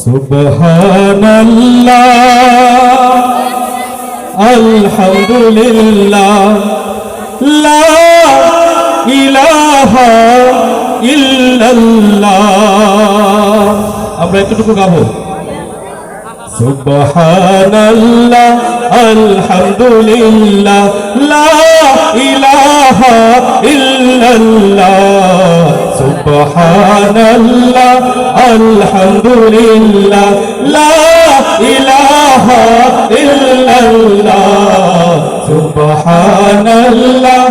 সুবহানাল্লাহ আলহামদুলিল্লাহ লা ইলাহা ইল্লাল্লাহ। আমরা এতটুকু গাবো। সুবহানাল্লাহ আলহামদুলিল্লাহ লা ইলাহা ইল্লাল্লাহ। সুবহানাল্লাহ আলহামদুলিল্লাহ লা ইলাহা ইল্লাল্লাহ। সুবহানাল্লাহ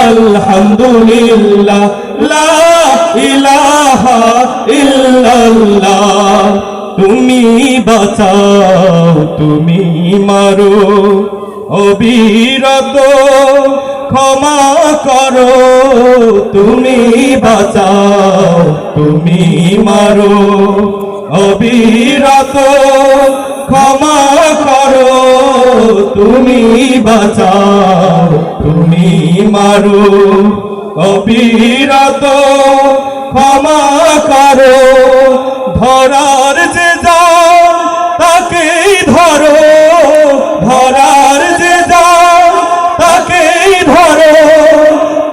আলহামদুলিল্লাহ লা ইলাহা ইল্লাল্লাহ। তুমি বাঁচাও তুমি মারো অবিরত ক্ষমা করো। তুমি বাঁচাও তুমি মারো অবিরত ক্ষমা করো। তুমি বাঁচাও তুমি মারো অবিরত ক্ষমা করো। ধরার যে যাও তাকেই ধরো, ধরার যে যাও তাকেই ধরো।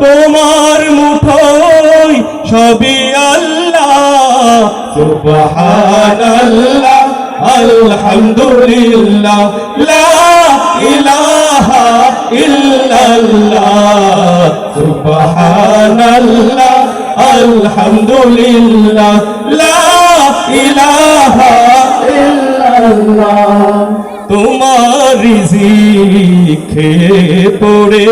তোমার মুঠোয় সবই আল্লাহ। সুবহানাল্লাহ আলহামদুলিল্লাহ লা ইলাহা ইল্লাল্লাহ। সুবহানাল্লাহ আলহামদুলিল্লাহ লা ইলাহা ইল্লাল্লাহ। তোমার রিজিক খেয়ে পড়ে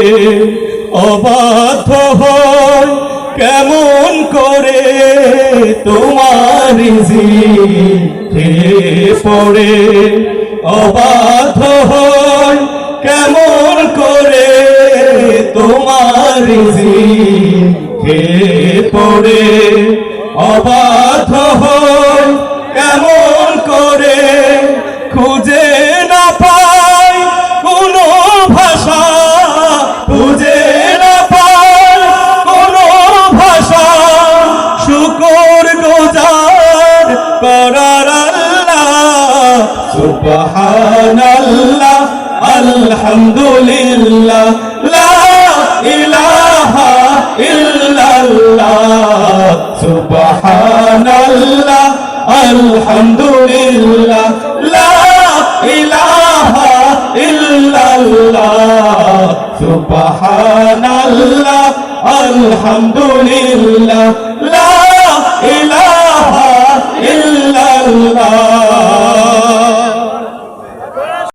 অবাধ্য হয় কেমন করে। তোমার রিজিক খেয়ে পড়ে অবাধ্য হয় কেমন করে। তোমার রিজিক খেয়ে পড়ে অবাধ্য হয় কেমন করে। খুঁজে না পাই কোনো ভাষা, খুঁজে না পাই কোনো ভাষা। শুকর গুজার করার আল্লাহ। সুবহানাল্লাহ আলহামদুলিল্লাহ লা ইলাহা ইল্লাল্লাহ। সুবহানাল্লাহ আলহামদুলিল্লাহ লা ইলাহা ইল্লাল্লাহ। সুবহানাল্লাহ আলহামদুলিল্লাহ লা